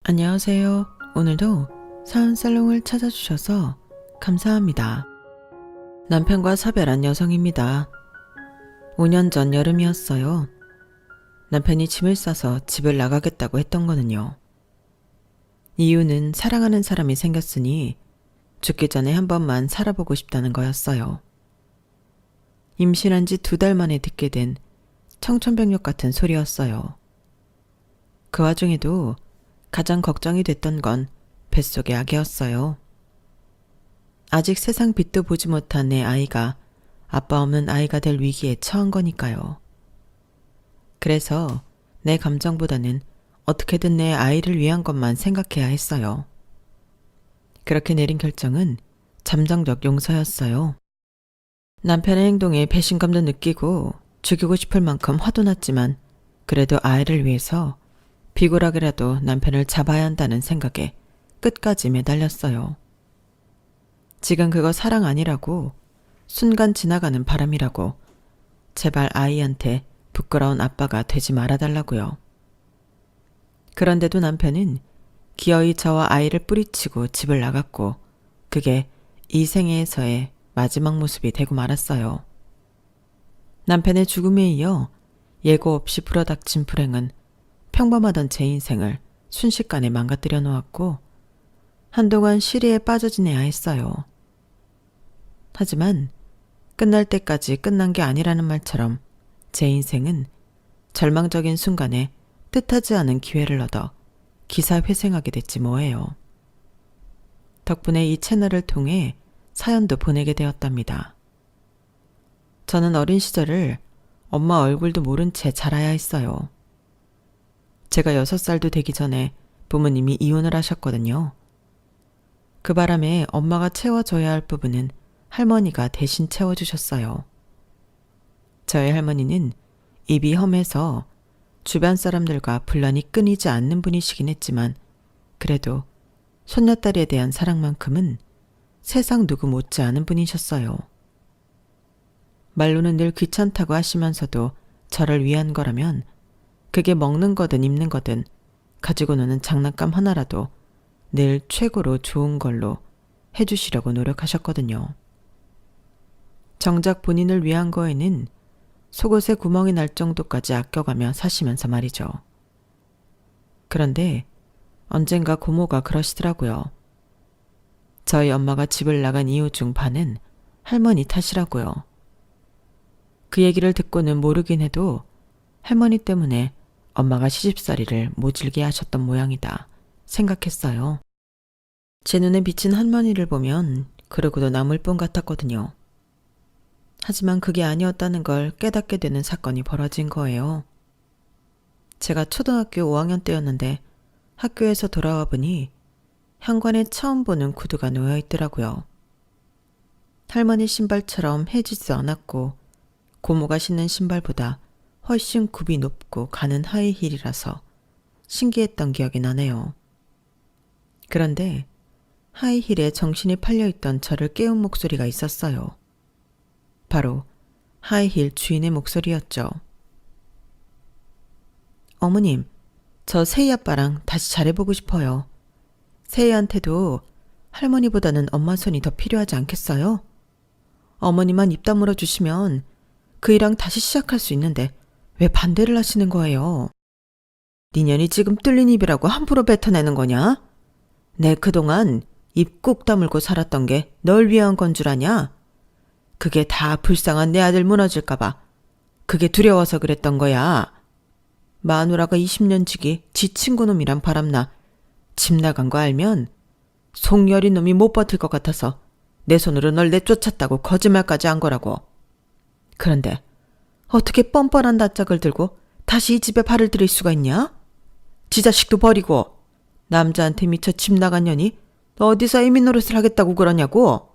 안녕하세요. 오늘도 사은살롱을 찾아주셔서 감사합니다. 남편과 사별한 여성입니다. 5년 전 여름이었어요. 남편이 짐을 싸서 집을 나가겠다고 했던 거는요. 이유는 사랑하는 사람이 생겼으니 죽기 전에 한 번만 살아보고 싶다는 거였어요. 임신한 지 2달 만에 듣게 된 청천벽력 같은 소리였어요. 그 와중에도 가장 걱정이 됐던 건 뱃속의 아기였어요. 아직 세상 빛도 보지 못한 내 아이가 아빠 없는 아이가 될 위기에 처한 거니까요. 그래서 내 감정보다는 어떻게든 내 아이를 위한 것만 생각해야 했어요. 그렇게 내린 결정은 잠정적 용서였어요. 남편의 행동에 배신감도 느끼고 죽이고 싶을 만큼 화도 났지만 그래도 아이를 위해서 비굴하게라도 남편을 잡아야 한다는 생각에 끝까지 매달렸어요. 지금 그거 사랑 아니라고, 순간 지나가는 바람이라고, 제발 아이한테 부끄러운 아빠가 되지 말아달라고요. 그런데도 남편은 기어이 저와 아이를 뿌리치고 집을 나갔고 그게 이 생애에서의 마지막 모습이 되고 말았어요. 남편의 죽음에 이어 예고 없이 불어닥친 불행은 평범하던 제 인생을 순식간에 망가뜨려 놓았고 한동안 시리에 빠져 지내야 했어요. 하지만 끝날 때까지 끝난 게 아니라는 말처럼 제 인생은 절망적인 순간에 뜻하지 않은 기회를 얻어 기사회생하게 됐지 뭐예요. 덕분에 이 채널을 통해 사연도 보내게 되었답니다. 저는 어린 시절을 엄마 얼굴도 모른 채 자라야 했어요. 제가 6살도 되기 전에 부모님이 이혼을 하셨거든요. 그 바람에 엄마가 채워줘야 할 부분은 할머니가 대신 채워주셨어요. 저희 할머니는 입이 험해서 주변 사람들과 분란이 끊이지 않는 분이시긴 했지만 그래도 손녀딸에 대한 사랑만큼은 세상 누구 못지 않은 분이셨어요. 말로는 늘 귀찮다고 하시면서도 저를 위한 거라면 그게 먹는 거든 입는 거든 가지고 노는 장난감 하나라도 늘 최고로 좋은 걸로 해주시려고 노력하셨거든요. 정작 본인을 위한 거에는 속옷에 구멍이 날 정도까지 아껴가며 사시면서 말이죠. 그런데 언젠가 고모가 그러시더라고요. 저희 엄마가 집을 나간 이유 중 반은 할머니 탓이라고요. 그 얘기를 듣고는 모르긴 해도 할머니 때문에 엄마가 시집살이를 모질게 하셨던 모양이다 생각했어요. 제 눈에 비친 할머니를 보면 그러고도 남을 뿐 같았거든요. 하지만 그게 아니었다는 걸 깨닫게 되는 사건이 벌어진 거예요. 제가 초등학교 5학년 때였는데 학교에서 돌아와 보니 현관에 처음 보는 구두가 놓여 있더라고요. 할머니 신발처럼 해지지도 않았고 고모가 신는 신발보다 훨씬 굽이 높고 가는 하이힐이라서 신기했던 기억이 나네요. 그런데 하이힐에 정신이 팔려있던 저를 깨운 목소리가 있었어요. 바로 하이힐 주인의 목소리였죠. 어머님, 저 세희 아빠랑 다시 잘해보고 싶어요. 세희한테도 할머니보다는 엄마 손이 더 필요하지 않겠어요? 어머니만 입 다물어 주시면 그이랑 다시 시작할 수 있는데 왜 반대를 하시는 거예요? 니년이 지금 뚫린 입이라고 함부로 뱉어내는 거냐? 내 그동안 입 꾹 다물고 살았던 게 널 위한 건 줄 아냐? 그게 다 불쌍한 내 아들 무너질까봐 그게 두려워서 그랬던 거야. 마누라가 20년 지기 지 친구 놈이랑 바람나 집 나간 거 알면 속여린 놈이 못 버틸 것 같아서 내 손으로 널 내쫓았다고 거짓말까지 한 거라고. 그런데 어떻게 뻔뻔한 낯짝을 들고 다시 이 집에 발을 들일 수가 있냐? 지 자식도 버리고 남자한테 미쳐 집 나간 년이 어디서 애미 노릇을 하겠다고 그러냐고.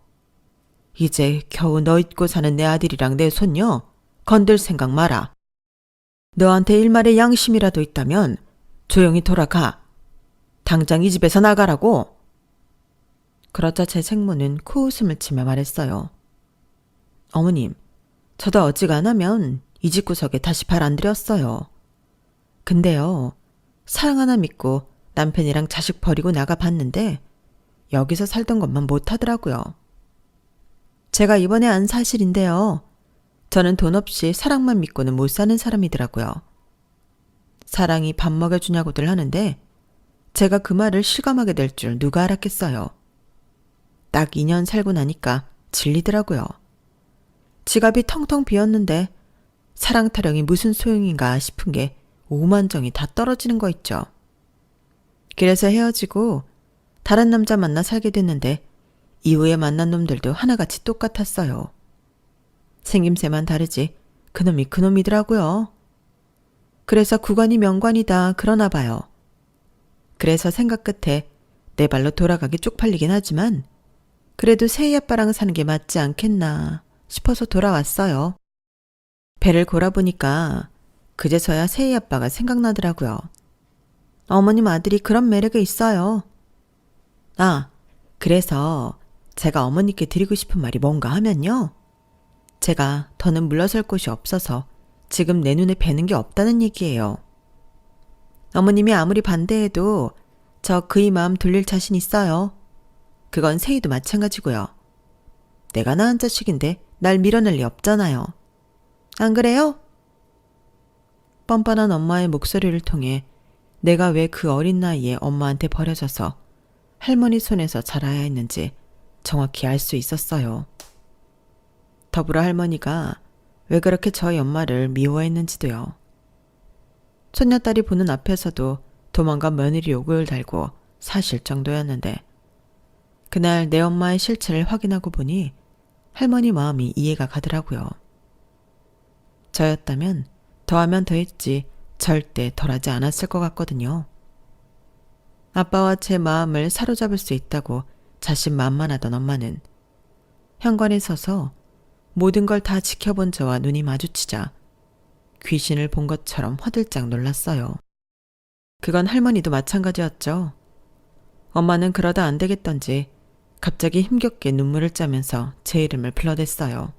이제 겨우 너 잊고 사는 내 아들이랑 내 손녀 건들 생각 마라. 너한테 일말의 양심이라도 있다면 조용히 돌아가. 당장 이 집에서 나가라고. 그러자 제 생모는 코웃음을 치며 말했어요. 어머님, 저도 어지간하면 이 집 구석에 다시 발 안 들였어요. 근데요, 사랑 하나 믿고 남편이랑 자식 버리고 나가 봤는데 여기서 살던 것만 못하더라고요. 제가 이번에 안 사실인데요. 저는 돈 없이 사랑만 믿고는 못 사는 사람이더라고요. 사랑이 밥 먹여주냐고들 하는데 제가 그 말을 실감하게 될 줄 누가 알았겠어요. 딱 2년 살고 나니까 질리더라고요. 지갑이 텅텅 비었는데 사랑 타령이 무슨 소용인가 싶은 게 오만정이 다 떨어지는 거 있죠. 그래서 헤어지고 다른 남자 만나 살게 됐는데 이후에 만난 놈들도 하나같이 똑같았어요. 생김새만 다르지 그놈이 그놈이더라고요. 그래서 구관이 명관이다 그러나 봐요. 그래서 생각 끝에 내 발로 돌아가기 쪽팔리긴 하지만 그래도 세희 아빠랑 사는 게 맞지 않겠나 싶어서 돌아왔어요. 배를 골아보니까 그제서야 세희 아빠가 생각나더라고요. 어머님 아들이 그런 매력이 있어요. 아, 그래서 제가 어머니께 드리고 싶은 말이 뭔가 하면요. 제가 더는 물러설 곳이 없어서 지금 내 눈에 뵈는 게 없다는 얘기예요. 어머님이 아무리 반대해도 저 그이 마음 돌릴 자신 있어요. 그건 세희도 마찬가지고요. 내가 낳은 자식인데 날 밀어낼 리 없잖아요. 안 그래요? 뻔뻔한 엄마의 목소리를 통해 내가 왜 그 어린 나이에 엄마한테 버려져서 할머니 손에서 자라야 했는지 정확히 알 수 있었어요. 더불어 할머니가 왜 그렇게 저희 엄마를 미워했는지도요. 손녀딸이 보는 앞에서도 도망간 며느리 욕을 달고 사실 정도였는데 그날 내 엄마의 실체를 확인하고 보니 할머니 마음이 이해가 가더라고요. 저였다면 더하면 더했지 절대 덜하지 않았을 것 같거든요. 아빠와 제 마음을 사로잡을 수 있다고 자신만만하던 엄마는 현관에 서서 모든 걸 다 지켜본 저와 눈이 마주치자 귀신을 본 것처럼 화들짝 놀랐어요. 그건 할머니도 마찬가지였죠. 엄마는 그러다 안 되겠던지 갑자기 힘겹게 눈물을 짜면서 제 이름을 불러댔어요.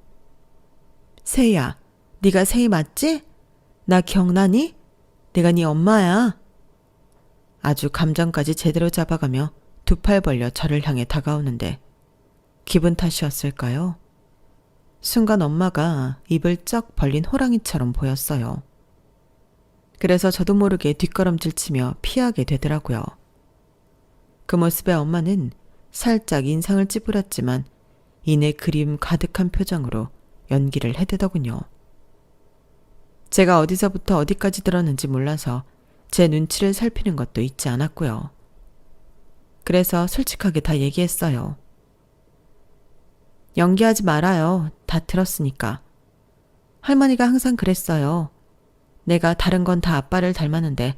세희야, 네가 세희 맞지? 나 기억나니? 내가 네 엄마야. 아주 감정까지 제대로 잡아가며 두 팔 벌려 저를 향해 다가오는데 기분 탓이었을까요? 순간 엄마가 입을 쩍 벌린 호랑이처럼 보였어요. 그래서 저도 모르게 뒷걸음질 치며 피하게 되더라고요. 그 모습에 엄마는 살짝 인상을 찌푸렸지만 이내 그림 가득한 표정으로 연기를 해대더군요. 제가 어디서부터 어디까지 들었는지 몰라서 제 눈치를 살피는 것도 잊지 않았고요. 그래서 솔직하게 다 얘기했어요. 연기하지 말아요. 다 들었으니까. 할머니가 항상 그랬어요. 내가 다른 건 다 아빠를 닮았는데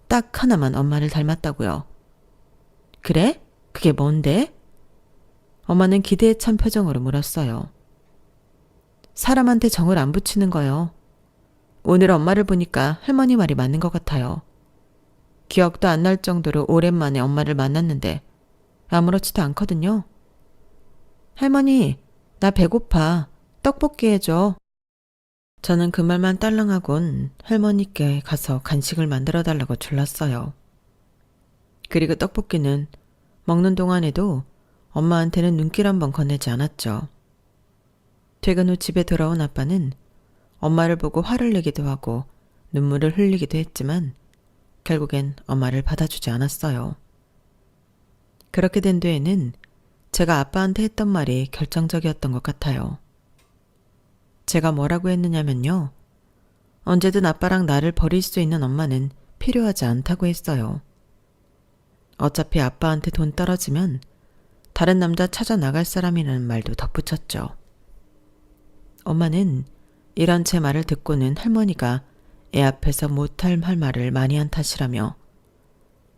딱 하나만 엄마를 닮았다고요. 그래? 그게 뭔데? 엄마는 기대에 찬 표정으로 물었어요. 사람한테 정을 안 붙이는 거요. 오늘 엄마를 보니까 할머니 말이 맞는 것 같아요. 기억도 안 날 정도로 오랜만에 엄마를 만났는데 아무렇지도 않거든요. 할머니, 나 배고파. 떡볶이 해줘. 저는 그 말만 딸랑하곤 할머니께 가서 간식을 만들어 달라고 졸랐어요. 그리고 떡볶이는 먹는 동안에도 엄마한테는 눈길 한번 건네지 않았죠. 퇴근 후 집에 돌아온 아빠는 엄마를 보고 화를 내기도 하고 눈물을 흘리기도 했지만 결국엔 엄마를 받아주지 않았어요. 그렇게 된 뒤에는 제가 아빠한테 했던 말이 결정적이었던 것 같아요. 제가 뭐라고 했느냐면요. 언제든 아빠랑 나를 버릴 수 있는 엄마는 필요하지 않다고 했어요. 어차피 아빠한테 돈 떨어지면 다른 남자 찾아 나갈 사람이라는 말도 덧붙였죠. 엄마는 이런 제 말을 듣고는 할머니가 애 앞에서 못할 할 말을 많이 한 탓이라며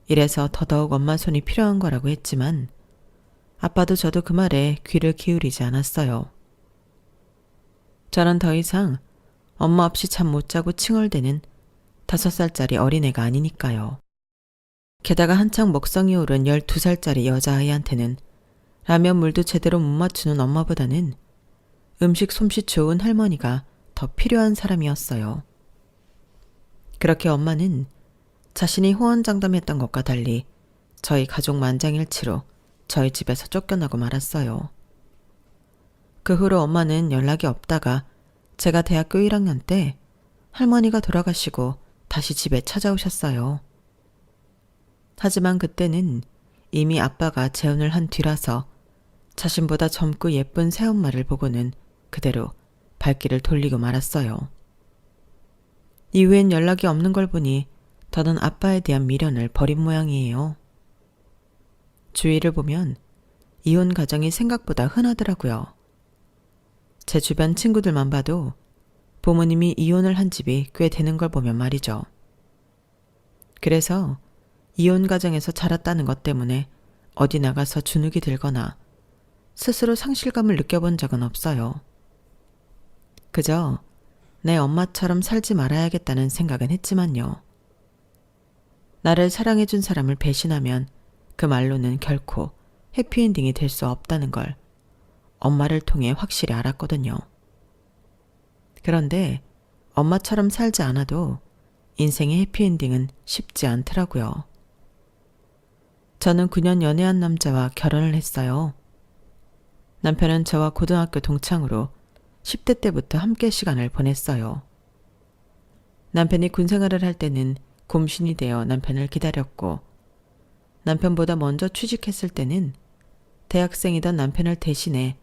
이래서 더더욱 엄마 손이 필요한 거라고 했지만 아빠도 저도 그 말에 귀를 기울이지 않았어요. 저는 더 이상 엄마 없이 잠 못 자고 칭얼대는 5살짜리 어린애가 아니니까요. 게다가 한창 먹성이 오른 12살짜리 여자아이한테는 라면 물도 제대로 못 맞추는 엄마보다는 음식 솜씨 좋은 할머니가 더 필요한 사람이었어요. 그렇게 엄마는 자신이 호언장담했던 것과 달리 저희 가족 만장일치로 저희 집에서 쫓겨나고 말았어요. 그 후로 엄마는 연락이 없다가 제가 대학교 1학년 때 할머니가 돌아가시고 다시 집에 찾아오셨어요. 하지만 그때는 이미 아빠가 재혼을 한 뒤라서 자신보다 젊고 예쁜 새엄마를 보고는 그대로 발길을 돌리고 말았어요. 이후엔 연락이 없는 걸 보니 더는 아빠에 대한 미련을 버린 모양이에요. 주위를 보면 이혼 가정이 생각보다 흔하더라고요. 제 주변 친구들만 봐도 부모님이 이혼을 한 집이 꽤 되는 걸 보면 말이죠. 그래서 이혼 가정에서 자랐다는 것 때문에 어디 나가서 주눅이 들거나 스스로 상실감을 느껴본 적은 없어요. 그저 내 엄마처럼 살지 말아야겠다는 생각은 했지만요. 나를 사랑해준 사람을 배신하면 그 말로는 결코 해피엔딩이 될 수 없다는 걸 엄마를 통해 확실히 알았거든요. 그런데 엄마처럼 살지 않아도 인생의 해피엔딩은 쉽지 않더라고요. 저는 9년 연애한 남자와 결혼을 했어요. 남편은 저와 고등학교 동창으로 10대 때부터 함께 시간을 보냈어요. 남편이 군 생활을 할 때는 곰신이 되어 남편을 기다렸고, 남편보다 먼저 취직했을 때는 대학생이던 남편을 대신해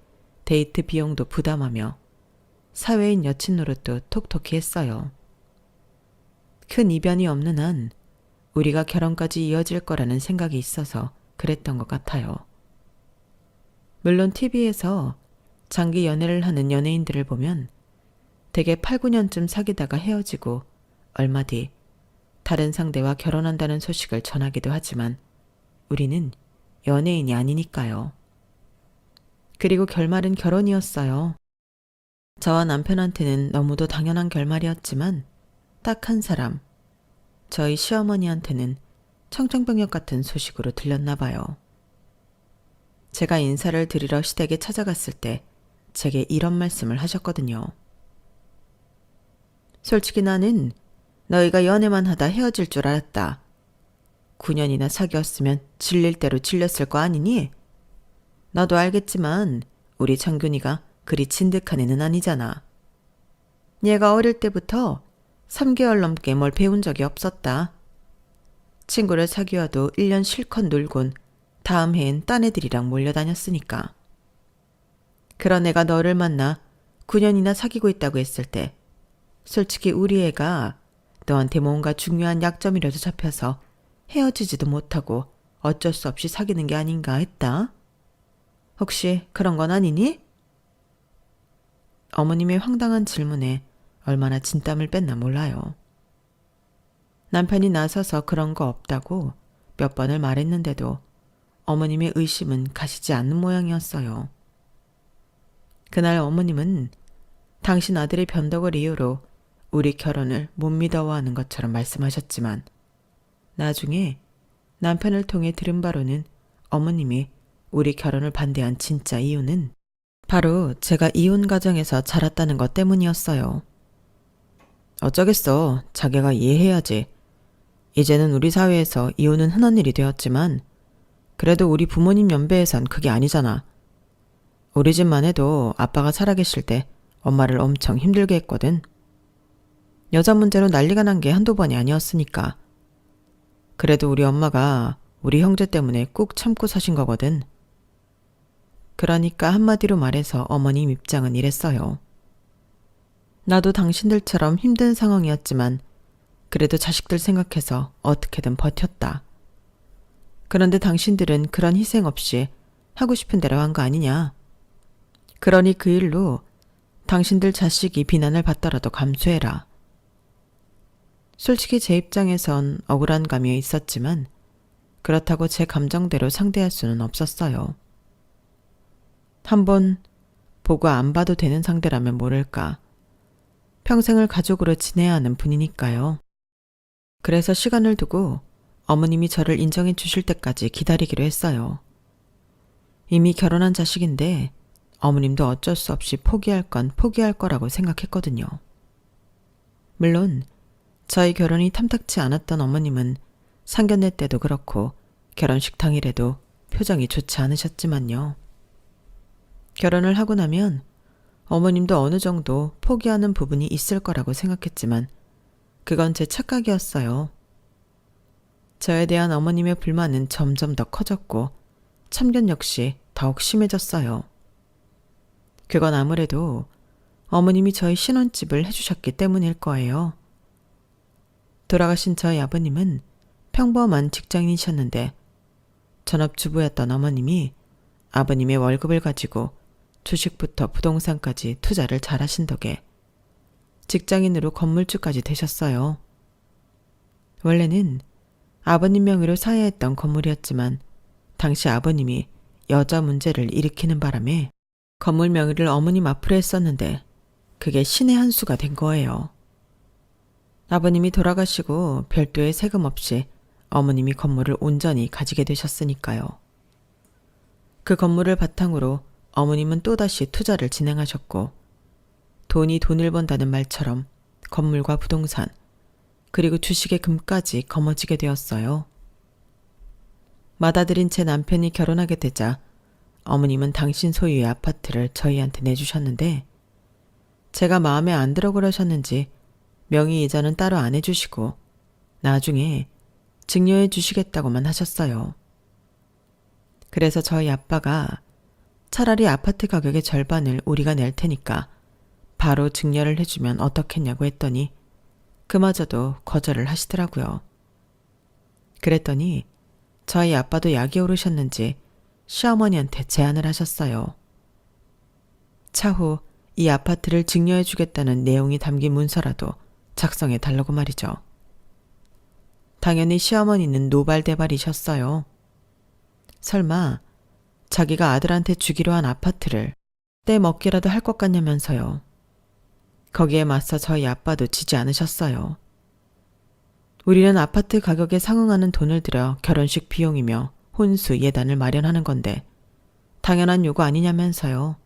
데이트 비용도 부담하며 사회인 여친 노릇도 톡톡히 했어요. 큰 이변이 없는 한 우리가 결혼까지 이어질 거라는 생각이 있어서 그랬던 것 같아요. 물론 TV에서 장기 연애를 하는 연예인들을 보면 대개 8, 9년쯤 사귀다가 헤어지고 얼마 뒤 다른 상대와 결혼한다는 소식을 전하기도 하지만 우리는 연예인이 아니니까요. 그리고 결말은 결혼이었어요. 저와 남편한테는 너무도 당연한 결말이었지만 딱 한 사람, 저희 시어머니한테는 청정병력 같은 소식으로 들렸나 봐요. 제가 인사를 드리러 시댁에 찾아갔을 때 제게 이런 말씀을 하셨거든요. 솔직히 나는 너희가 연애만 하다 헤어질 줄 알았다. 9년이나 사귀었으면 질릴 대로 질렸을 거 아니니? 너도 알겠지만 우리 창균이가 그리 진득한 애는 아니잖아. 얘가 어릴 때부터 3개월 넘게 뭘 배운 적이 없었다. 친구를 사귀어도 1년 실컷 놀곤 다음 해엔 딴 애들이랑 몰려다녔으니까. 그런 애가 너를 만나 9년이나 사귀고 있다고 했을 때 솔직히 우리 애가 너한테 뭔가 중요한 약점이라도 잡혀서 헤어지지도 못하고 어쩔 수 없이 사귀는 게 아닌가 했다. 혹시 그런 건 아니니? 어머님의 황당한 질문에 얼마나 진땀을 뺐나 몰라요. 남편이 나서서 그런 거 없다고 몇 번을 말했는데도 어머님의 의심은 가시지 않는 모양이었어요. 그날 어머님은 당신 아들의 변덕을 이유로 우리 결혼을 못 믿어워하는 것처럼 말씀하셨지만 나중에 남편을 통해 들은 바로는 어머님이 우리 결혼을 반대한 진짜 이유는 바로 제가 이혼 가정에서 자랐다는 것 때문이었어요. 어쩌겠어. 자기가 이해해야지. 이제는 우리 사회에서 이혼은 흔한 일이 되었지만 그래도 우리 부모님 연배에선 그게 아니잖아. 우리 집만 해도 아빠가 살아계실 때 엄마를 엄청 힘들게 했거든. 여자 문제로 난리가 난 게 한두 번이 아니었으니까. 그래도 우리 엄마가 우리 형제 때문에 꾹 참고 사신 거거든. 그러니까 한마디로 말해서 어머님 입장은 이랬어요. 나도 당신들처럼 힘든 상황이었지만 그래도 자식들 생각해서 어떻게든 버텼다. 그런데 당신들은 그런 희생 없이 하고 싶은 대로 한 거 아니냐. 그러니 그 일로 당신들 자식이 비난을 받더라도 감수해라. 솔직히 제 입장에선 억울한 감이 있었지만 그렇다고 제 감정대로 상대할 수는 없었어요. 한번 보고 안 봐도 되는 상대라면 모를까. 평생을 가족으로 지내야 하는 분이니까요. 그래서 시간을 두고 어머님이 저를 인정해 주실 때까지 기다리기로 했어요. 이미 결혼한 자식인데 어머님도 어쩔 수 없이 포기할 건 포기할 거라고 생각했거든요. 물론 저희 결혼이 탐탁치 않았던 어머님은 상견례 때도 그렇고 결혼식 당일에도 표정이 좋지 않으셨지만요. 결혼을 하고 나면 어머님도 어느 정도 포기하는 부분이 있을 거라고 생각했지만 그건 제 착각이었어요. 저에 대한 어머님의 불만은 점점 더 커졌고 참견 역시 더욱 심해졌어요. 그건 아무래도 어머님이 저희 신혼집을 해주셨기 때문일 거예요. 돌아가신 저희 아버님은 평범한 직장인이셨는데 전업주부였던 어머님이 아버님의 월급을 가지고 주식부터 부동산까지 투자를 잘하신 덕에 직장인으로 건물주까지 되셨어요. 원래는 아버님 명의로 사야했던 건물이었지만 당시 아버님이 여자 문제를 일으키는 바람에 건물 명의를 어머님 앞으로 했었는데 그게 신의 한 수가 된 거예요. 아버님이 돌아가시고 별도의 세금 없이 어머님이 건물을 온전히 가지게 되셨으니까요. 그 건물을 바탕으로 어머님은 또다시 투자를 진행하셨고 돈이 돈을 번다는 말처럼 건물과 부동산 그리고 주식의 금까지 거머쥐게 되었어요. 맏아들인 제 남편이 결혼하게 되자 어머님은 당신 소유의 아파트를 저희한테 내주셨는데 제가 마음에 안 들어 그러셨는지 명의 이자는 따로 안 해주시고 나중에 증여해 주시겠다고만 하셨어요. 그래서 저희 아빠가 차라리 아파트 가격의 절반을 우리가 낼 테니까 바로 증여를 해주면 어떻겠냐고 했더니 그마저도 거절을 하시더라고요. 그랬더니 저희 아빠도 약이 오르셨는지 시어머니한테 제안을 하셨어요. 차후 이 아파트를 증여해 주겠다는 내용이 담긴 문서라도 작성해 달라고 말이죠. 당연히 시어머니는 노발대발이셨어요. 설마 자기가 아들한테 주기로 한 아파트를 떼먹기라도 할 것 같냐면서요. 거기에 맞서 저희 아빠도 지지 않으셨어요. 우리는 아파트 가격에 상응하는 돈을 들여 결혼식 비용이며 혼수 예단을 마련하는 건데 당연한 요구 아니냐면서요.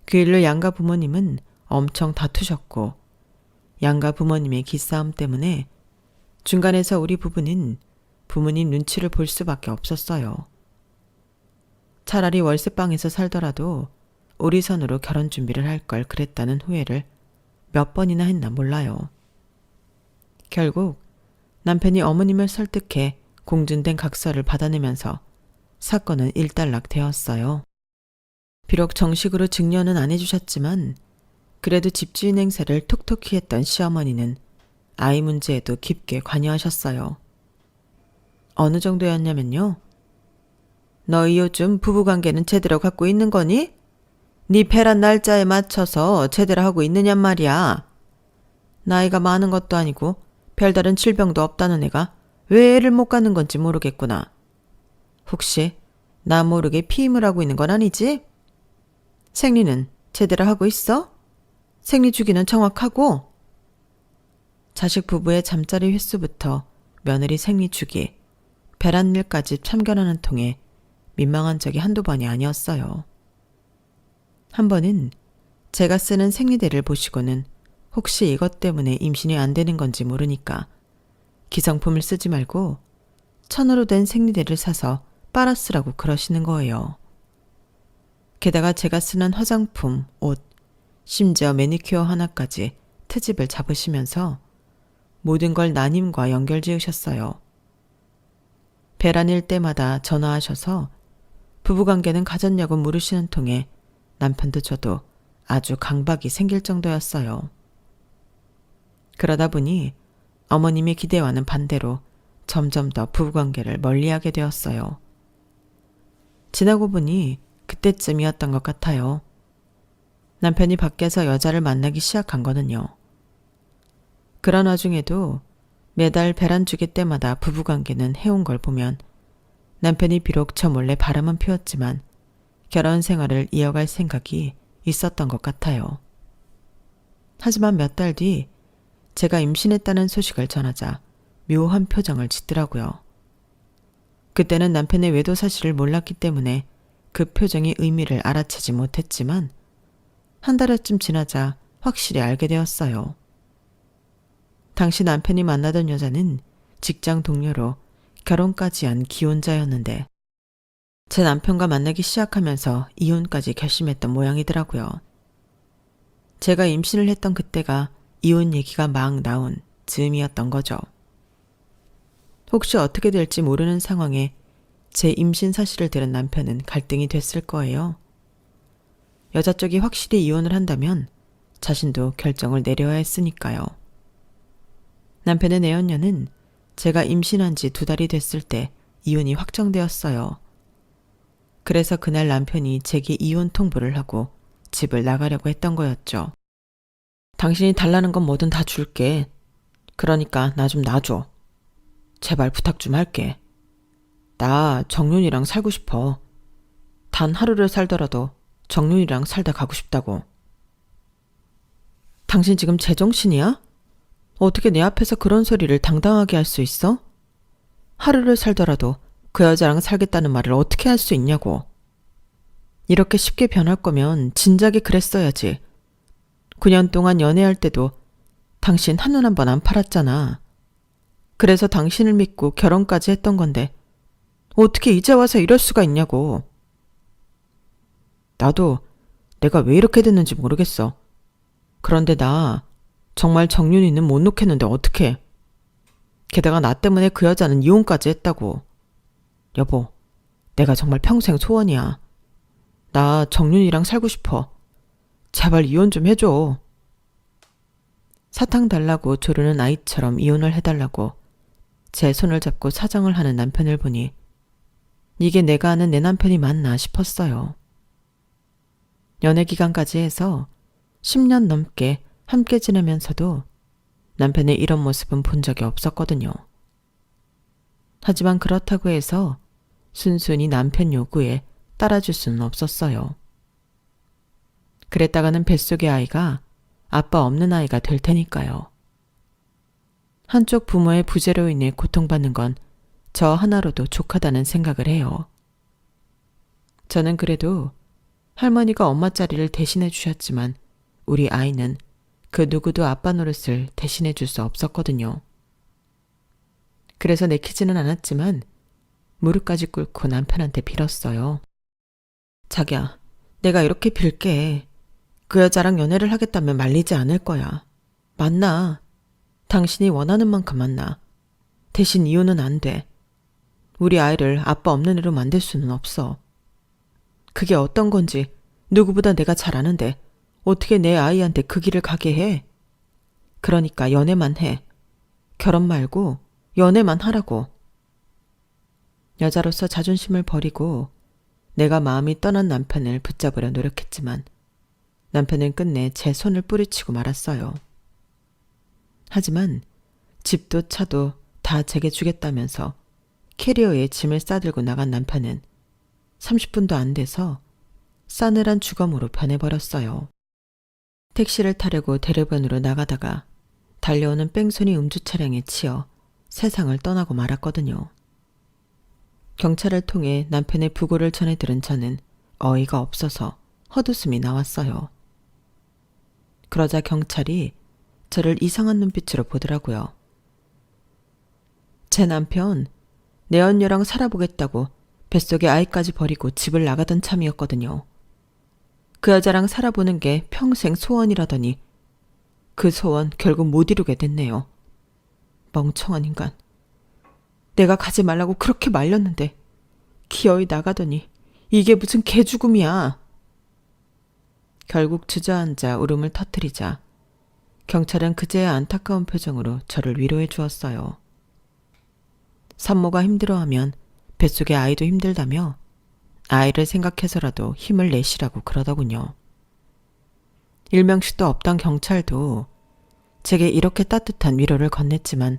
그 일로 양가 부모님은 엄청 다투셨고 양가 부모님의 기싸움 때문에 중간에서 우리 부부는 부모님 눈치를 볼 수밖에 없었어요. 차라리 월세방에서 살더라도 우리 선으로 결혼 준비를 할 걸 그랬다는 후회를 몇 번이나 했나 몰라요. 결국 남편이 어머님을 설득해 공준된 각서를 받아내면서 사건은 일단락되었어요. 비록 정식으로 증여는 안 해주셨지만 그래도 집주인 행세를 톡톡히 했던 시어머니는 아이 문제에도 깊게 관여하셨어요. 어느 정도였냐면요. 너희 요즘 부부관계는 제대로 갖고 있는 거니? 네 배란 날짜에 맞춰서 제대로 하고 있느냔 말이야. 나이가 많은 것도 아니고 별다른 질병도 없다는 애가 왜 애를 못 갖는 건지 모르겠구나. 혹시 나 모르게 피임을 하고 있는 건 아니지? 생리는 제대로 하고 있어? 생리 주기는 정확하고? 자식 부부의 잠자리 횟수부터 며느리 생리 주기, 배란일까지 참견하는 통에 민망한 적이 한두 번이 아니었어요. 한 번은 제가 쓰는 생리대를 보시고는 혹시 이것 때문에 임신이 안 되는 건지 모르니까 기성품을 쓰지 말고 천으로 된 생리대를 사서 빨아 쓰라고 그러시는 거예요. 게다가 제가 쓰는 화장품, 옷, 심지어 매니큐어 하나까지 트집을 잡으시면서 모든 걸 나님과 연결 지으셨어요. 배란일 때마다 전화하셔서 부부관계는 가졌냐고 물으시는 통에 남편도 저도 아주 강박이 생길 정도였어요. 그러다 보니 어머님의 기대와는 반대로 점점 더 부부관계를 멀리하게 되었어요. 지나고 보니 그때쯤이었던 것 같아요. 남편이 밖에서 여자를 만나기 시작한 거는요. 그런 와중에도 매달 배란 주기 때마다 부부관계는 해온 걸 보면 남편이 비록 저 몰래 바람은 피웠지만 결혼 생활을 이어갈 생각이 있었던 것 같아요. 하지만 몇 달 뒤 제가 임신했다는 소식을 전하자 묘한 표정을 짓더라고요. 그때는 남편의 외도 사실을 몰랐기 때문에 그 표정의 의미를 알아채지 못했지만 한 달여쯤 지나자 확실히 알게 되었어요. 당시 남편이 만나던 여자는 직장 동료로 결혼까지 한 기혼자였는데 제 남편과 만나기 시작하면서 이혼까지 결심했던 모양이더라고요. 제가 임신을 했던 그때가 이혼 얘기가 막 나온 즈음이었던 거죠. 혹시 어떻게 될지 모르는 상황에 제 임신 사실을 들은 남편은 갈등이 됐을 거예요. 여자 쪽이 확실히 이혼을 한다면 자신도 결정을 내려야 했으니까요. 남편의 내연녀는 제가 임신한 지 2달이 됐을 때 이혼이 확정되었어요. 그래서 그날 남편이 제게 이혼 통보를 하고 집을 나가려고 했던 거였죠. 당신이 달라는 건 뭐든 다 줄게. 그러니까 나 좀 놔줘. 제발 부탁 좀 할게. 나 정윤이랑 살고 싶어. 단 하루를 살더라도 정윤이랑 살다 가고 싶다고. 당신 지금 제정신이야? 어떻게 내 앞에서 그런 소리를 당당하게 할 수 있어? 하루를 살더라도 그 여자랑 살겠다는 말을 어떻게 할 수 있냐고. 이렇게 쉽게 변할 거면 진작에 그랬어야지. 9년 동안 연애할 때도 당신 한눈 한 번 안 팔았잖아. 그래서 당신을 믿고 결혼까지 했던 건데 어떻게 이제 와서 이럴 수가 있냐고. 나도 내가 왜 이렇게 됐는지 모르겠어. 그런데 나 정말 정윤이는 못 놓겠는데 어떡해. 게다가 나 때문에 그 여자는 이혼까지 했다고. 여보, 내가 정말 평생 소원이야. 나 정윤이랑 살고 싶어. 제발 이혼 좀 해줘. 사탕 달라고 조르는 아이처럼 이혼을 해달라고 제 손을 잡고 사정을 하는 남편을 보니 이게 내가 아는 내 남편이 맞나 싶었어요. 연애 기간까지 해서 10년 넘게 함께 지내면서도 남편의 이런 모습은 본 적이 없었거든요. 하지만 그렇다고 해서 순순히 남편 요구에 따라줄 수는 없었어요. 그랬다가는 뱃속의 아이가 아빠 없는 아이가 될 테니까요. 한쪽 부모의 부재로 인해 고통받는 건 저 하나로도 족하다는 생각을 해요. 저는 그래도 할머니가 엄마 자리를 대신해 주셨지만 우리 아이는 그 누구도 아빠 노릇을 대신해 줄 수 없었거든요. 그래서 내키지는 않았지만 무릎까지 꿇고 남편한테 빌었어요. 자기야, 내가 이렇게 빌게. 그 여자랑 연애를 하겠다면 말리지 않을 거야. 만나. 당신이 원하는 만큼 만나. 대신 이혼은 안 돼. 우리 아이를 아빠 없는 애로 만들 수는 없어. 그게 어떤 건지 누구보다 내가 잘 아는데 어떻게 내 아이한테 그 길을 가게 해? 그러니까 연애만 해. 결혼 말고 연애만 하라고. 여자로서 자존심을 버리고 내가 마음이 떠난 남편을 붙잡으려 노력했지만 남편은 끝내 제 손을 뿌리치고 말았어요. 하지만 집도 차도 다 제게 주겠다면서 캐리어에 짐을 싸들고 나간 남편은 30분도 안 돼서 싸늘한 주검으로 변해버렸어요. 택시를 타려고 대로변으로 나가다가 달려오는 뺑소니 음주 차량에 치여 세상을 떠나고 말았거든요. 경찰을 통해 남편의 부고를 전해 들은 저는 어이가 없어서 헛웃음이 나왔어요. 그러자 경찰이 저를 이상한 눈빛으로 보더라고요. 제 남편 내연녀랑 살아보겠다고 뱃속에 아이까지 버리고 집을 나가던 참이었거든요. 그 여자랑 살아보는 게 평생 소원이라더니 그 소원 결국 못 이루게 됐네요. 멍청한 인간. 내가 가지 말라고 그렇게 말렸는데 기어이 나가더니 이게 무슨 개죽음이야. 결국 주저앉아 울음을 터뜨리자 경찰은 그제야 안타까운 표정으로 저를 위로해 주었어요. 산모가 힘들어하면 뱃속의 아이도 힘들다며 아이를 생각해서라도 힘을 내시라고 그러더군요. 일명씩도 없던 경찰도 제게 이렇게 따뜻한 위로를 건넸지만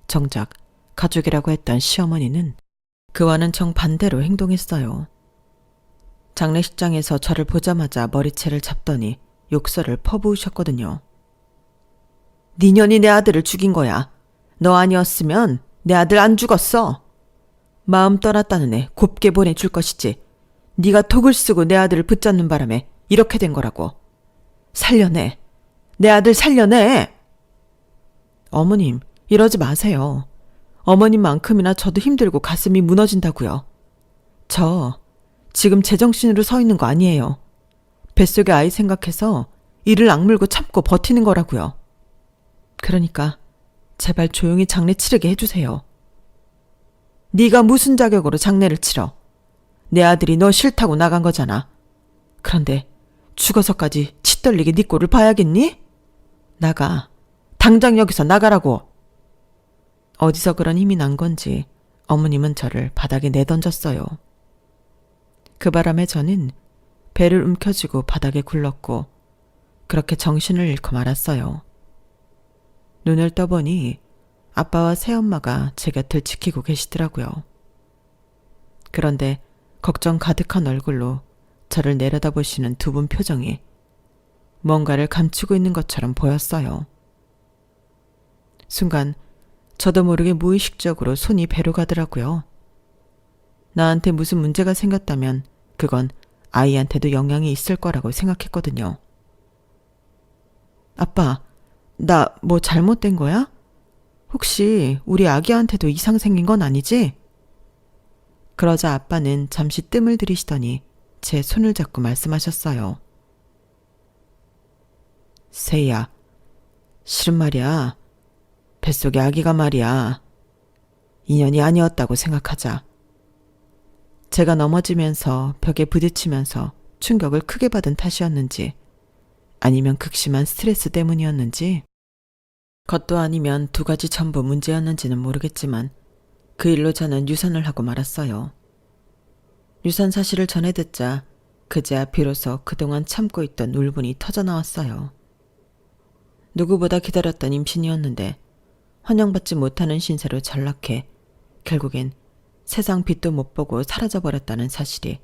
정작 가족이라고 했던 시어머니는 그와는 정반대로 행동했어요. 장례식장에서 저를 보자마자 머리채를 잡더니 욕설을 퍼부으셨거든요. 네 년이 내 아들을 죽인 거야. 너 아니었으면 내 아들 안 죽었어. 마음 떠났다는 애 곱게 보내줄 것이지. 네가 독을 쓰고 내 아들을 붙잡는 바람에 이렇게 된 거라고. 살려내. 내 아들 살려내. 어머님, 이러지 마세요. 어머님만큼이나 저도 힘들고 가슴이 무너진다고요. 저 지금 제정신으로 서 있는 거 아니에요. 뱃속의 아이 생각해서 이를 악물고 참고 버티는 거라고요. 그러니까 제발 조용히 장례 치르게 해주세요. 네가 무슨 자격으로 장례를 치러? 내 아들이 너 싫다고 나간 거잖아. 그런데 죽어서까지 치떨리게 네 꼴을 봐야겠니? 나가. 당장 여기서 나가라고. 어디서 그런 힘이 난 건지 어머님은 저를 바닥에 내던졌어요. 그 바람에 저는 배를 움켜쥐고 바닥에 굴렀고 그렇게 정신을 잃고 말았어요. 눈을 떠보니 아빠와 새엄마가 제 곁을 지키고 계시더라고요. 그런데 걱정 가득한 얼굴로 저를 내려다보시는 두 분 표정이 뭔가를 감추고 있는 것처럼 보였어요. 순간 저도 모르게 무의식적으로 손이 배로 가더라고요. 나한테 무슨 문제가 생겼다면 그건 아이한테도 영향이 있을 거라고 생각했거든요. 아빠, 나 뭐 잘못된 거야? 혹시 우리 아기한테도 이상 생긴 건 아니지? 그러자 아빠는 잠시 뜸을 들이시더니 제 손을 잡고 말씀하셨어요. 세희야, 실은 말이야. 뱃속에 아기가 말이야. 인연이 아니었다고 생각하자. 제가 넘어지면서 벽에 부딪히면서 충격을 크게 받은 탓이었는지 아니면 극심한 스트레스 때문이었는지 그것도 아니면 두 가지 전부 문제였는지는 모르겠지만 그 일로 저는 유산을 하고 말았어요. 유산 사실을 전해 듣자 그제야 비로소 그동안 참고 있던 울분이 터져나왔어요. 누구보다 기다렸던 임신이었는데 환영받지 못하는 신세로 전락해 결국엔 세상 빛도 못 보고 사라져버렸다는 사실이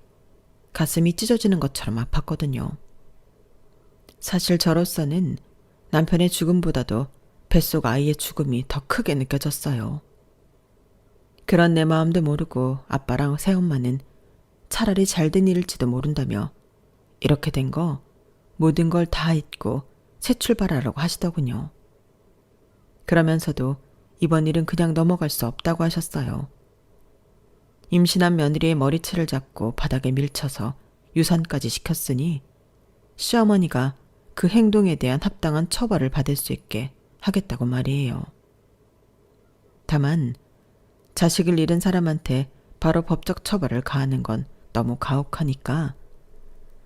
가슴이 찢어지는 것처럼 아팠거든요. 사실 저로서는 남편의 죽음보다도 뱃속 아이의 죽음이 더 크게 느껴졌어요. 그런 내 마음도 모르고 아빠랑 새엄마는 차라리 잘된 일일지도 모른다며 이렇게 된 거 모든 걸 다 잊고 새 출발하라고 하시더군요. 그러면서도 이번 일은 그냥 넘어갈 수 없다고 하셨어요. 임신한 며느리의 머리채를 잡고 바닥에 밀쳐서 유산까지 시켰으니 시어머니가 그 행동에 대한 합당한 처벌을 받을 수 있게 하겠다고 말이에요. 다만 자식을 잃은 사람한테 바로 법적 처벌을 가하는 건 너무 가혹하니까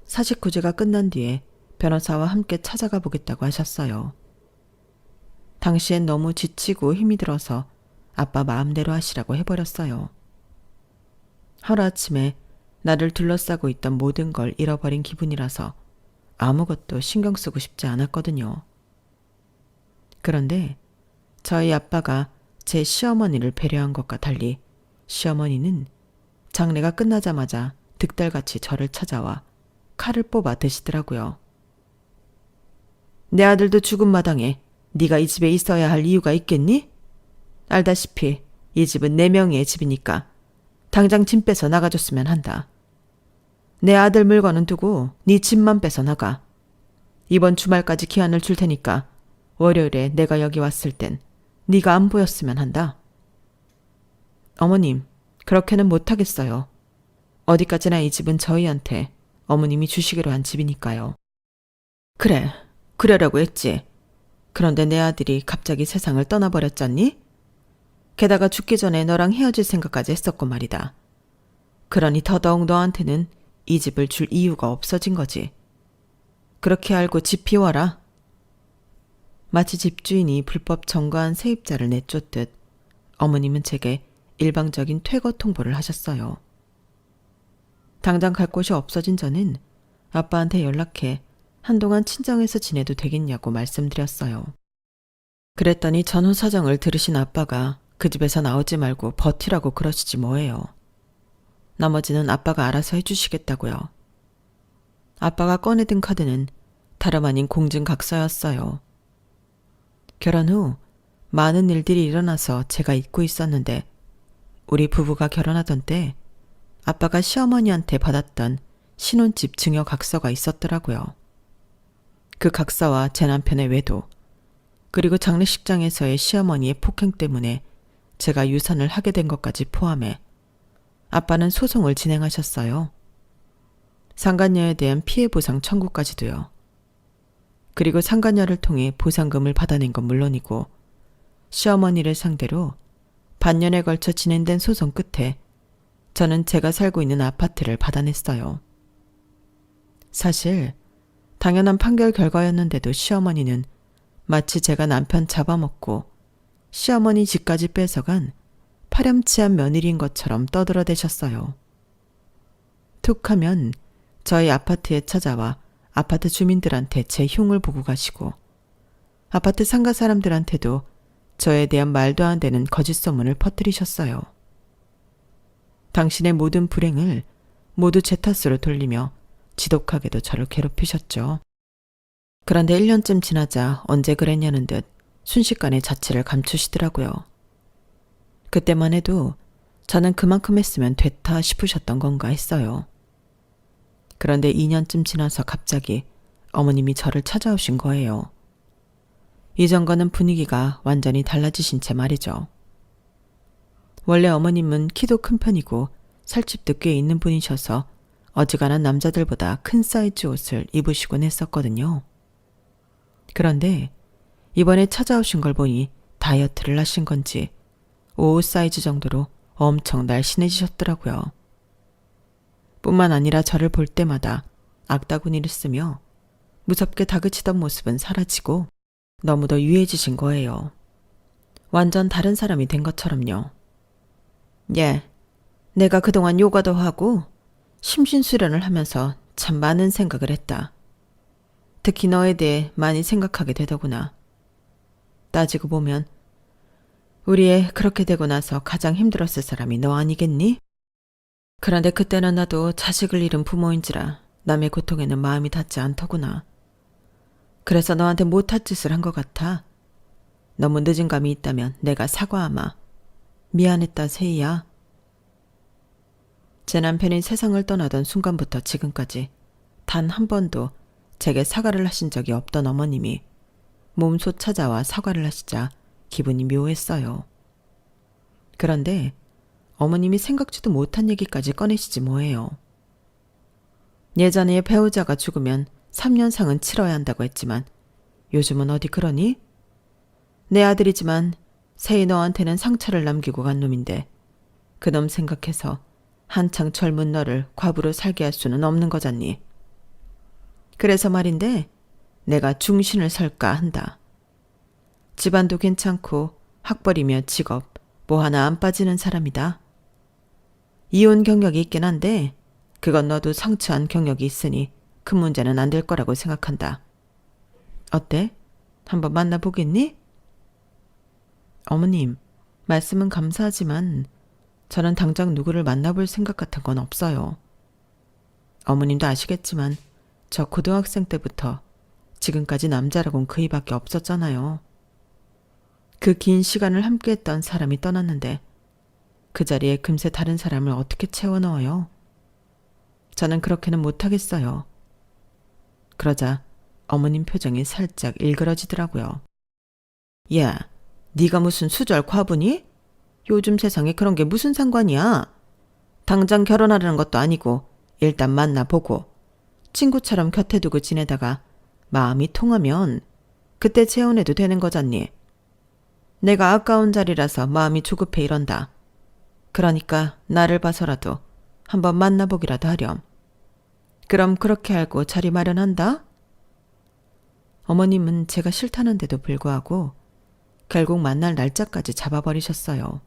사식구제가 끝난 뒤에 변호사와 함께 찾아가 보겠다고 하셨어요. 당시엔 너무 지치고 힘이 들어서 아빠 마음대로 하시라고 해버렸어요. 하루아침에 나를 둘러싸고 있던 모든 걸 잃어버린 기분이라서 아무것도 신경 쓰고 싶지 않았거든요. 그런데 저희 아빠가 제 시어머니를 배려한 것과 달리 시어머니는 장례가 끝나자마자 득달같이 저를 찾아와 칼을 뽑아 드시더라고요. 내 아들도 죽은 마당에 네가 이 집에 있어야 할 이유가 있겠니? 알다시피 이 집은 네 명의 집이니까 당장 짐 빼서 나가줬으면 한다. 내 아들 물건은 두고 네 집만 빼서 나가. 이번 주말까지 기한을 줄 테니까 월요일에 내가 여기 왔을 땐 네가 안 보였으면 한다. 어머님, 그렇게는 못하겠어요. 어디까지나 이 집은 저희한테 어머님이 주시기로 한 집이니까요. 그래, 그러라고 했지. 그런데 내 아들이 갑자기 세상을 떠나버렸잖니? 게다가 죽기 전에 너랑 헤어질 생각까지 했었고 말이다. 그러니 더더욱 너한테는 이 집을 줄 이유가 없어진 거지. 그렇게 알고 집 비워라. 마치 집주인이 불법 점거한 세입자를 내쫓듯 어머님은 제게 일방적인 퇴거 통보를 하셨어요. 당장 갈 곳이 없어진 저는 아빠한테 연락해 한동안 친정에서 지내도 되겠냐고 말씀드렸어요. 그랬더니 전후 사정을 들으신 아빠가 그 집에서 나오지 말고 버티라고 그러시지 뭐예요. 나머지는 아빠가 알아서 해주시겠다고요. 아빠가 꺼내든 카드는 다름 아닌 공증각서였어요. 결혼 후 많은 일들이 일어나서 제가 잊고 있었는데 우리 부부가 결혼하던 때 아빠가 시어머니한테 받았던 신혼집 증여각서가 있었더라고요. 그 각서와 제 남편의 외도, 그리고 장례식장에서의 시어머니의 폭행 때문에 제가 유산을 하게 된 것까지 포함해 아빠는 소송을 진행하셨어요. 상간녀에 대한 피해 보상 청구까지도요. 그리고 상간녀를 통해 보상금을 받아낸 건 물론이고 시어머니를 상대로 반년에 걸쳐 진행된 소송 끝에 저는 제가 살고 있는 아파트를 받아냈어요. 사실 당연한 판결 결과였는데도 시어머니는 마치 제가 남편 잡아먹고 시어머니 집까지 뺏어간 파렴치한 며느리인 것처럼 떠들어대셨어요. 툭 하면 저희 아파트에 찾아와 아파트 주민들한테 제 흉을 보고 가시고 아파트 상가 사람들한테도 저에 대한 말도 안 되는 거짓 소문을 퍼뜨리셨어요. 당신의 모든 불행을 모두 제 탓으로 돌리며 지독하게도 저를 괴롭히셨죠. 그런데 1년쯤 지나자 언제 그랬냐는 듯 순식간에 자취를 감추시더라고요. 그때만 해도 저는 그만큼 했으면 됐다 싶으셨던 건가 했어요. 그런데 2년쯤 지나서 갑자기 어머님이 저를 찾아오신 거예요. 이전과는 분위기가 완전히 달라지신 채 말이죠. 원래 어머님은 키도 큰 편이고 살집도 꽤 있는 분이셔서 어지간한 남자들보다 큰 사이즈 옷을 입으시곤 했었거든요. 그런데 이번에 찾아오신 걸 보니 다이어트를 하신 건지 5 사이즈 정도로 엄청 날씬해지셨더라고요. 뿐만 아니라 저를 볼 때마다 악다구니를 쓰며 무섭게 다그치던 모습은 사라지고 너무도 유해지신 거예요. 완전 다른 사람이 된 것처럼요. 예, 내가 그동안 요가도 하고 심신수련을 하면서 참 많은 생각을 했다. 특히 너에 대해 많이 생각하게 되더구나. 따지고 보면 우리 애 그렇게 되고 나서 가장 힘들었을 사람이 너 아니겠니? 그런데 그때는 나도 자식을 잃은 부모인지라 남의 고통에는 마음이 닿지 않더구나. 그래서 너한테 못할 짓을 한 것 같아. 너무 늦은 감이 있다면 내가 사과하마. 미안했다, 세희야. 제 남편이 세상을 떠나던 순간부터 지금까지 단 한 번도 제게 사과를 하신 적이 없던 어머님이 몸소 찾아와 사과를 하시자 기분이 묘했어요. 그런데 어머님이 생각지도 못한 얘기까지 꺼내시지 뭐예요. 예전에 배우자가 죽으면 3년상은 치러야 한다고 했지만 요즘은 어디 그러니? 내 아들이지만 세희 너한테는 상처를 남기고 간 놈인데 그놈 생각해서 한창 젊은 너를 과부로 살게 할 수는 없는 거잖니. 그래서 말인데 내가 중신을 설까 한다. 집안도 괜찮고 학벌이며 직업 뭐 하나 안 빠지는 사람이다. 이혼 경력이 있긴 한데 그건 너도 상처한 경력이 있으니 큰 문제는 안 될 거라고 생각한다. 어때? 한번 만나보겠니? 어머님, 말씀은 감사하지만 저는 당장 누구를 만나볼 생각 같은 건 없어요. 어머님도 아시겠지만 저 고등학생 때부터 지금까지 남자라곤 그이밖에 없었잖아요. 그 긴 시간을 함께했던 사람이 떠났는데 그 자리에 금세 다른 사람을 어떻게 채워 넣어요? 저는 그렇게는 못하겠어요. 그러자 어머님 표정이 살짝 일그러지더라고요. 야, 네가 무슨 수절 과부니? 요즘 세상에 그런 게 무슨 상관이야? 당장 결혼하려는 것도 아니고 일단 만나보고 친구처럼 곁에 두고 지내다가 마음이 통하면 그때 재혼해도 되는 거잖니. 내가 아까운 자리라서 마음이 조급해 이런다. 그러니까 나를 봐서라도 한번 만나보기라도 하렴. 그럼 그렇게 알고 자리 마련한다? 어머님은 제가 싫다는데도 불구하고 결국 만날 날짜까지 잡아버리셨어요.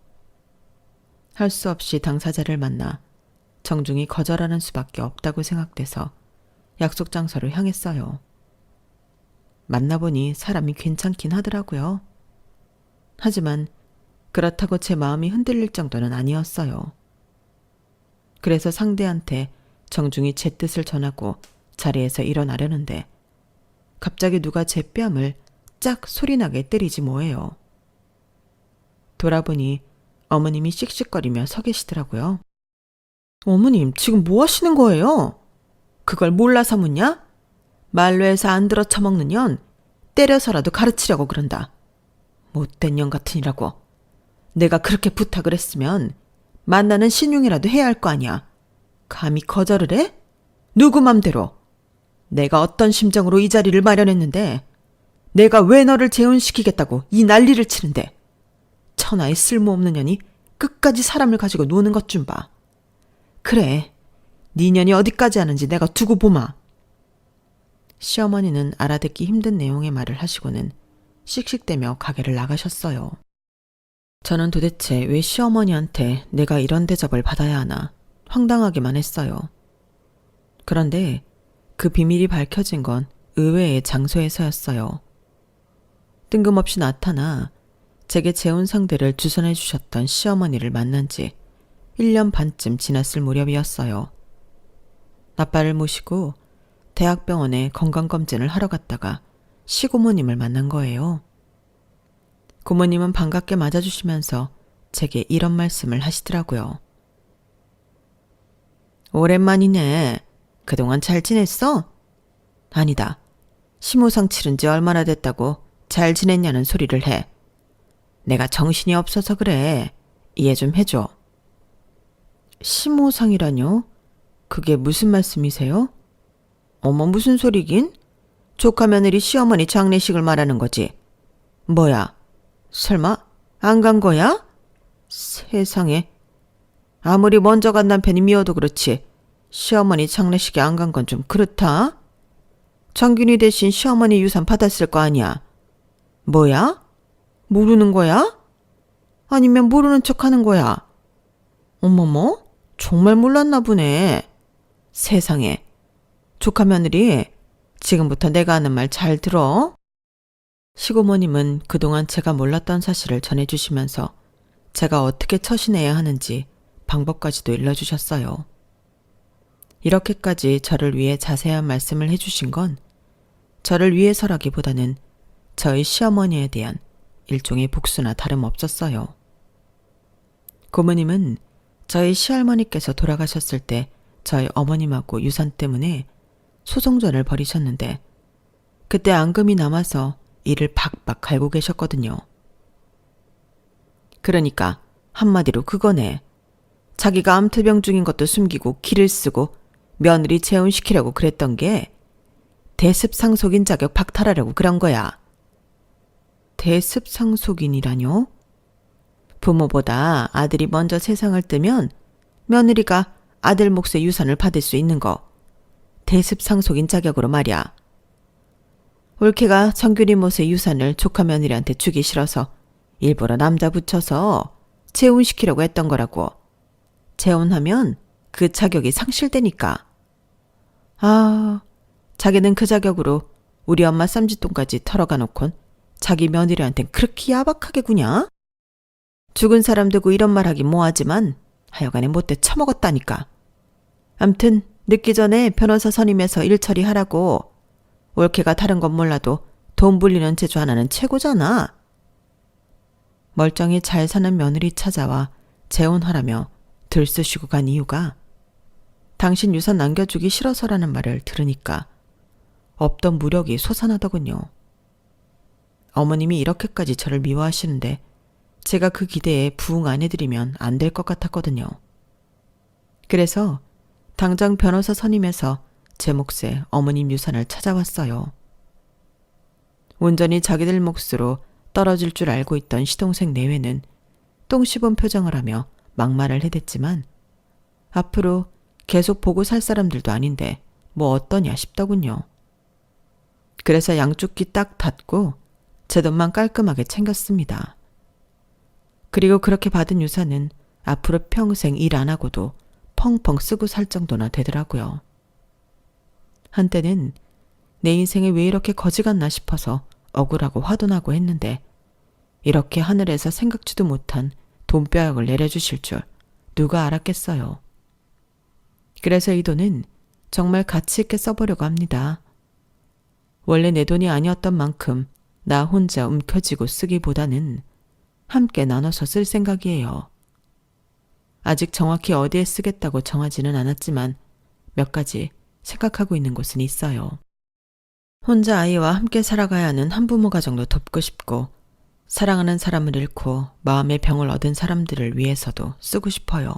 할 수 없이 당사자를 만나 정중히 거절하는 수밖에 없다고 생각돼서 약속 장소로 향했어요. 만나보니 사람이 괜찮긴 하더라고요. 하지만 그렇다고 제 마음이 흔들릴 정도는 아니었어요. 그래서 상대한테 정중히 제 뜻을 전하고 자리에서 일어나려는데 갑자기 누가 제 뺨을 짝 소리나게 때리지 뭐예요. 돌아보니 어머님이 씩씩거리며 서 계시더라고요. 어머님, 지금 뭐 하시는 거예요? 그걸 몰라서 묻냐? 말로 해서 안 들어 처먹는 년 때려서라도 가르치려고 그런다. 못된 년 같으니라고. 내가 그렇게 부탁을 했으면 만나는 신용이라도 해야 할 거 아니야. 감히 거절을 해? 누구 맘대로. 내가 어떤 심정으로 이 자리를 마련했는데 내가 왜 너를 재혼시키겠다고 이 난리를 치는데 천하의 쓸모없는 년이 끝까지 사람을 가지고 노는 것 좀 봐. 그래, 네 년이 어디까지 하는지 내가 두고 보마. 시어머니는 알아듣기 힘든 내용의 말을 하시고는 씩씩대며 가게를 나가셨어요. 저는 도대체 왜 시어머니한테 내가 이런 대접을 받아야 하나 황당하기만 했어요. 그런데 그 비밀이 밝혀진 건 의외의 장소에서였어요. 뜬금없이 나타나 제게 재혼 상대를 주선해 주셨던 시어머니를 만난 지 1년 반쯤 지났을 무렵이었어요. 아빠를 모시고 대학병원에 건강검진을 하러 갔다가 시고모님을 만난 거예요. 고모님은 반갑게 맞아주시면서 제게 이런 말씀을 하시더라고요. 오랜만이네. 그동안 잘 지냈어? 아니다. 심호상 치른 지 얼마나 됐다고 잘 지냈냐는 소리를 해. 내가 정신이 없어서 그래. 이해 좀 해줘. 심호상이라뇨? 그게 무슨 말씀이세요? 어머, 무슨 소리긴? 조카 며느리 시어머니 장례식을 말하는 거지. 뭐야? 설마 안 간 거야? 세상에. 아무리 먼저 간 남편이 미워도 그렇지 시어머니 장례식에 안 간 건 좀 그렇다. 장균이 대신 시어머니 유산 받았을 거 아니야. 뭐야? 모르는 거야? 아니면 모르는 척 하는 거야? 어머머, 정말 몰랐나 보네. 세상에. 조카 며느리, 지금부터 내가 하는 말 잘 들어. 시고모님은 그동안 제가 몰랐던 사실을 전해주시면서 제가 어떻게 처신해야 하는지 방법까지도 일러주셨어요. 이렇게까지 저를 위해 자세한 말씀을 해주신 건 저를 위해서라기보다는 저희 시어머니에 대한 일종의 복수나 다름없었어요. 고모님은 저희 시할머니께서 돌아가셨을 때 저희 어머님하고 유산 때문에 소송전을 벌이셨는데 그때 앙금이 남아서 이를 박박 갈고 계셨거든요. 그러니까 한마디로 그거네. 자기가 암투병 중인 것도 숨기고 기를 쓰고 며느리 재혼시키려고 그랬던 게 대습상속인 자격 박탈하려고 그런 거야. 대습상속인이라뇨? 부모보다 아들이 먼저 세상을 뜨면 며느리가 아들 몫의 유산을 받을 수 있는 거. 대습상속인 자격으로 말이야. 올케가 정균이 몫의 유산을 조카 며느리한테 주기 싫어서 일부러 남자 붙여서 재혼시키려고 했던 거라고. 재혼하면 그 자격이 상실되니까. 아, 자기는 그 자격으로 우리 엄마 쌈짓돈까지 털어가 놓곤 자기 며느리한텐 그렇게 야박하게 구냐? 죽은 사람 두고 이런 말 하긴 뭐하지만 하여간에 못돼 처먹었다니까. 암튼 늦기 전에 변호사 선임해서 일 처리하라고. 올케가 다른 건 몰라도 돈 불리는 재주 하나는 최고잖아. 멀쩡히 잘 사는 며느리 찾아와 재혼하라며 들쑤시고 간 이유가 당신 유산 남겨주기 싫어서라는 말을 들으니까 없던 무력이 솟아나더군요. 어머님이 이렇게까지 저를 미워하시는데 제가 그 기대에 부응 안 해드리면 안 될 것 같았거든요. 그래서 당장 변호사 선임해서 제 몫에 어머님 유산을 찾아왔어요. 온전히 자기들 몫으로 떨어질 줄 알고 있던 시동생 내외는 똥 씹은 표정을 하며 막말을 해댔지만 앞으로 계속 보고 살 사람들도 아닌데 뭐 어떠냐 싶더군요. 그래서 양쪽 귀 딱 닫고 제 돈만 깔끔하게 챙겼습니다. 그리고 그렇게 받은 유산은 앞으로 평생 일 안 하고도 펑펑 쓰고 살 정도나 되더라고요. 한때는 내 인생에 왜 이렇게 거지 같나 싶어서 억울하고 화도 나고 했는데 이렇게 하늘에서 생각지도 못한 돈벼락을 내려주실 줄 누가 알았겠어요. 그래서 이 돈은 정말 가치 있게 써보려고 합니다. 원래 내 돈이 아니었던 만큼 나 혼자 움켜쥐고 쓰기보다는 함께 나눠서 쓸 생각이에요. 아직 정확히 어디에 쓰겠다고 정하지는 않았지만 몇 가지 생각하고 있는 곳은 있어요. 혼자 아이와 함께 살아가야 하는 한부모 가정도 돕고 싶고 사랑하는 사람을 잃고 마음의 병을 얻은 사람들을 위해서도 쓰고 싶어요.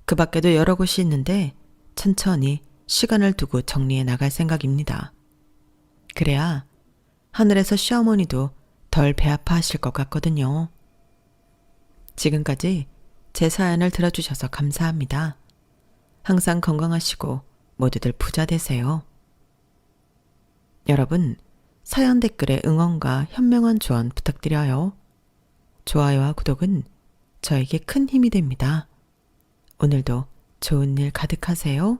그 밖에도 여러 곳이 있는데 천천히 시간을 두고 정리해 나갈 생각입니다. 그래야 하늘에서 시어머니도 덜 배 아파하실 것 같거든요. 지금까지 제 사연을 들어주셔서 감사합니다. 항상 건강하시고 모두들 부자 되세요. 여러분, 사연 댓글에 응원과 현명한 조언 부탁드려요. 좋아요와 구독은 저에게 큰 힘이 됩니다. 오늘도 좋은 일 가득하세요.